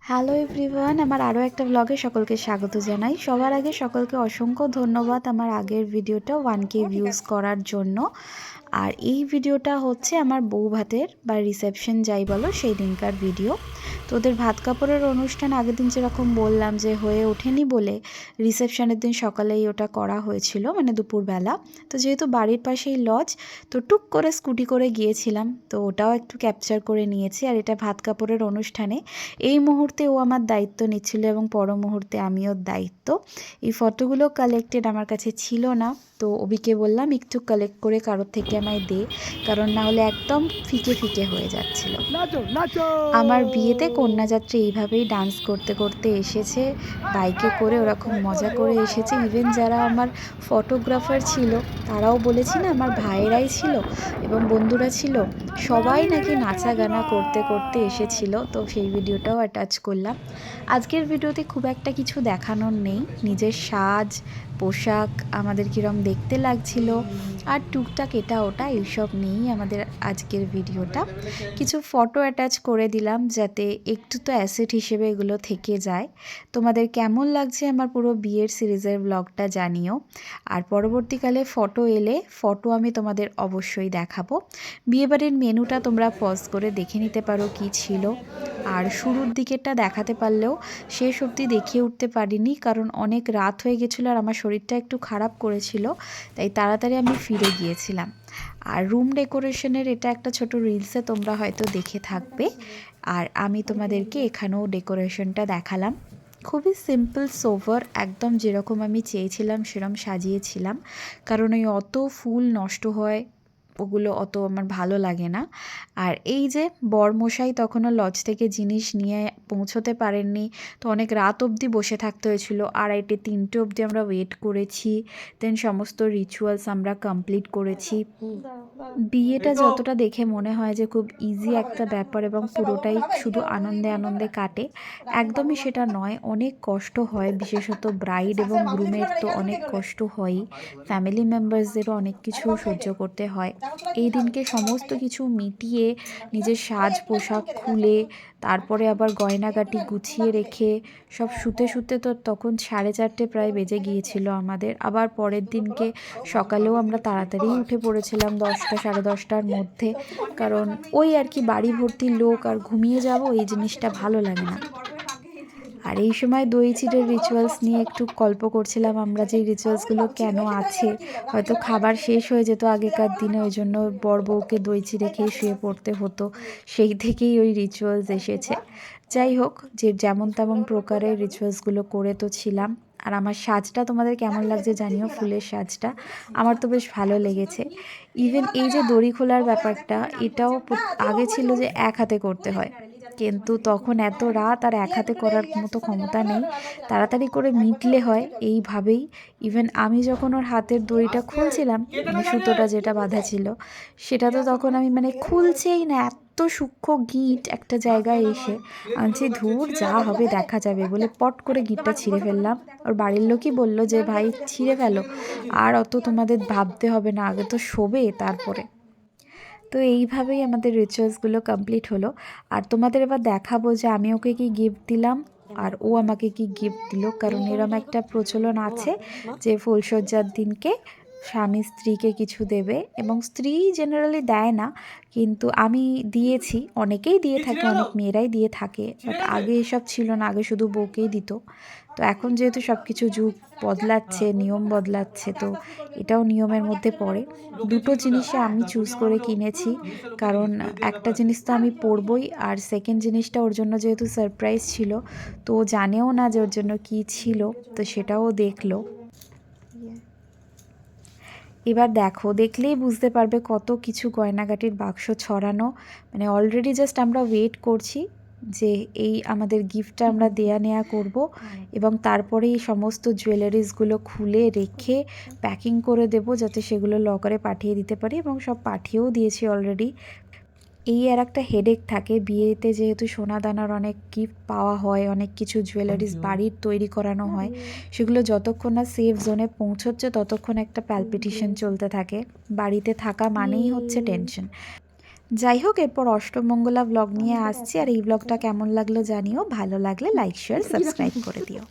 Hello everyone, আমার আরও একটা ব্লগে সকলকে স্বাগত জানাই। সবার আগে সকলকে অসংখ্য ধন্যবাদ আমার আগের ভিডিওটা 1K ভিউজ করার জন্য। আর এই ভিডিওটা হচ্ছে আমার বউ ভাতের বা রিসেপশন যাই বলো সেই দিনকার ভিডিও। তো ওদের ভাত কাপড়ের অনুষ্ঠান আগের দিন যেরকম বললাম যে হয়ে ওঠেনি বলে রিসেপশনের দিন সকালেই ওটা করা হয়েছিল, মানে দুপুরবেলা। তো যেহেতু বাড়ির পাশেই লজ, তো টুক করে স্কুটি করে গিয়েছিলাম, তো ওটাও একটু ক্যাপচার করে নিয়েছি। আর এটা ভাত কাপড়ের অনুষ্ঠানে এই মুহূর্তে ও আমার দায়িত্ব নিচ্ছিল এবং পর মুহূর্তে আমিও দায়িত্ব। এই ফটোগুলো কালেক্টেড আমার কাছে ছিল না, তো অবিকে বললাম একটু কালেক্ট করে কারোর থেকে আমায় দে, কারণ না হলে একদম ফিকে ফিকে হয়ে যাচ্ছিল। আমার বিয়েতে কন্যাযাত্রী এইভাবেই ডান্স করতে করতে এসেছে, বাইকে করে, ওরা খুব মজা করে এসেছে। ইভেন যারা আমার ফটোগ্রাফার ছিল তারাও বলেছি না, আমার ভাইয়েরাই ছিল এবং বন্ধুরা ছিল, সবাই নাকি নাচা গানা করতে করতে এসেছিল। তো সেই ভিডিওটাও অ্যাটাচ করলাম। আজকের ভিডিওতে খুব একটা কিছু দেখানোর নেই, নিজের সাজ পোশাক আমাদের কীরকম দেখতে লাগছিল আর টুকটাক এটা ওটা এইসব নিয়েই আমাদের আজকের ভিডিওটা। কিছু ফটো অ্যাটাচ করে দিলাম যাতে একটু তো অ্যাসেট হিসেবে এগুলো থেকে যায়। তোমাদের কেমন লাগছে আমার পুরো বিয়ের সিরিজের ব্লগটা জানিও। আর পরবর্তীকালে ফটো এলে ফটো আমি তোমাদের অবশ্যই দেখাবো। বিয়েবাড়ির মেনুটা তোমরা পজ করে দেখে নিতে পারো কি ছিল। আর শুরুর দিকেরটা দেখাতে পারলেও শেষ অবধি দেখিয়ে উঠতে পারিনি, কারণ অনেক রাত হয়ে গেছিলো আর আমার শরীরটা একটু খারাপ করেছিল, তাই তাড়াতাড়ি আমি ফিরে গিয়েছিলাম। আর রুম ডেকোরেশনের এটা একটা ছোট রিলসে তোমরা হয়তো দেখে থাকবে। আর আমি তোমাদেরকে এখানেও ডেকোরেশনটা দেখালাম। খুবই সিম্পল সোভার, একদম যেরকম আমি চেয়েছিলাম সেরকম সাজিয়েছিলাম, কারণ ওই অত ফুল নষ্ট হয় ওগুলো অত আমার ভালো লাগে না। আর এই যে বরমশাই তখনও লজ থেকে জিনিস নিয়ে পৌঁছতে পারেননি, তো অনেক রাত অবধি বসে থাকতে হয়েছিল। 2:30-3টে অবধি আমরা ওয়েট করেছি, দেন সমস্ত রিচুয়ালস আমরা কমপ্লিট করেছি। বিয়েটা যতটা দেখে মনে হয় যে খুব ইজি একটা ব্যাপার এবং পুরোটাই শুধু আনন্দে আনন্দে কাটে, একদমই সেটা নয়। অনেক কষ্ট হয়, বিশেষত ব্রাইড এবং গ্রুমের তো অনেক কষ্ট হয়ই, ফ্যামিলি মেম্বার্সদেরও অনেক কিছু সহ্য করতে হয়। এই দিনকে সমস্ত কিছু মিটিয়ে নিজের সাজ পোশাক খুলে তারপরে আবার গয়নাগাটি গুছিয়ে রেখে সব শুতে শুতে তো তখন 4:30 প্রায় বেজে গিয়েছিল আমাদের। আবার পরের দিনকে সকালেও আমরা তাড়াতাড়ি উঠে পড়েছিলাম 10টা 10:30টার মধ্যে, কারণ ওই আর কি বাড়ি ভর্তি লোক আর ঘুমিয়ে যাব এই জিনিসটা ভালো লাগে না। আর এই সময় দই চিড়ের রিচুয়ালস নিয়ে একটু গল্প করছিলাম আমরা, যে রিচুয়ালসগুলো কেন আছে। হয়তো খাবার শেষ হয়ে যেত আগেকার দিনে, ওই জন্য বর বউকে দই চিড়ে খেয়ে শুয়ে পড়তে হতো, সেই থেকেই ওই রিচুয়ালস এসেছে। যাই হোক, যে যেমন তেমন প্রকারের রিচুয়ালসগুলো করে তো ছিলাম। আর আমার সাজটা তোমাদের কেমন লাগছে জানিও, ফুলের সাজটা আমার তো বেশ ভালো লেগেছে। ইভেন এই যে দড়ি খোলার ব্যাপারটা, এটাও আগে ছিল যে এক হাতে করতে হয়, কিন্তু তখন এত রাত আর এক হাতে করার মতো ক্ষমতা নেই, তাড়াতাড়ি করে মিটলে হয় এইভাবেই। ইভেন আমি যখন ওর হাতের দড়িটা খুলছিলাম, মানে সুতোটা যেটা বাঁধা ছিল সেটা তো তখন আমি মানে খুলছেই না, এত সূক্ষ্ম গিঁট একটা জায়গায় এসে আনছি, ধুর যা হবে দেখা যাবে বলে পট করে গিঁটটা ছিঁড়ে ফেললাম। ওর বাড়ির লোকই বলল যে ভাই ছিঁড়ে ফেলো, আর অত তোমাদের ভাবতে হবে না, আগে তো শোবে তারপরে। তো এইভাবেই আমাদের রিচুয়ালসগুলো কমপ্লিট হলো। আর তোমাদের এবার দেখাবো যে আমি ওকে কি গিফট দিলাম আর ও আমাকে কি গিফট দিল, কারণ এরম একটা প্রচলন আছে যে ফুলসজ্জার দিনকে স্বামী স্ত্রীকে কিছু দেবে, এবং স্ত্রী জেনারেলি দেয় না, কিন্তু আমি দিয়েছি, অনেকেই দিয়ে থাকে, অনেক মেয়েরাই দিয়ে থাকে, বাট আগে এসব ছিল না, আগে শুধু বউকেই দিত। তো এখন যেহেতু সব কিছু যুগ বদলাচ্ছে, নিয়ম বদলাচ্ছে, তো এটাও নিয়মের মধ্যে পড়ে। দুটো জিনিসই আমি চুজ করে কিনেছি, কারণ একটা জিনিস তো আমি পরবই, আর সেকেন্ড জিনিসটা ওর জন্য যেহেতু সারপ্রাইজ ছিল, তো ও জানেও না যে ওর জন্য কী ছিল, তো সেটাও দেখলো। এবার দেখো, দেখলেই বুঝতে পারবে কত কিছু গয়নাগাটির বাক্স ছড়ানো, মানে অলরেডি জাস্ট আমরা ওয়েট করছি যে এই আমাদের গিফটটা আমরা দেয়া নেয়া করব, এবং তারপরে এই সমস্ত জুয়েলারিসগুলো খুলে রেখে প্যাকিং করে দেব, যাতে সেগুলো লকারে পাঠিয়ে দিতে পারি, এবং সব পাঠিয়েও দিয়েছি অলরেডি। এই আর একটা হেডেক থাকে বিয়েতে, যেহেতু সোনা দানার অনেক গিফট পাওয়া হয়, অনেক কিছু জুয়েলারিস বাড়ির তৈরি করানো হয়, সেগুলো যতক্ষণ না সেফ জোনে পৌঁছচ্ছে ততক্ষণ একটা প্যালপিটেশন চলতে থাকে। বাড়িতে থাকা মানেই হচ্ছে টেনশন। যাই হোক, এরপর অষ্টমঙ্গলা ব্লগ নিয়ে আসছি, আর এই ব্লগটা কেমন লাগলো জানিও, ভালো লাগলে লাইক শেয়ার সাবস্ক্রাইব করে দিও।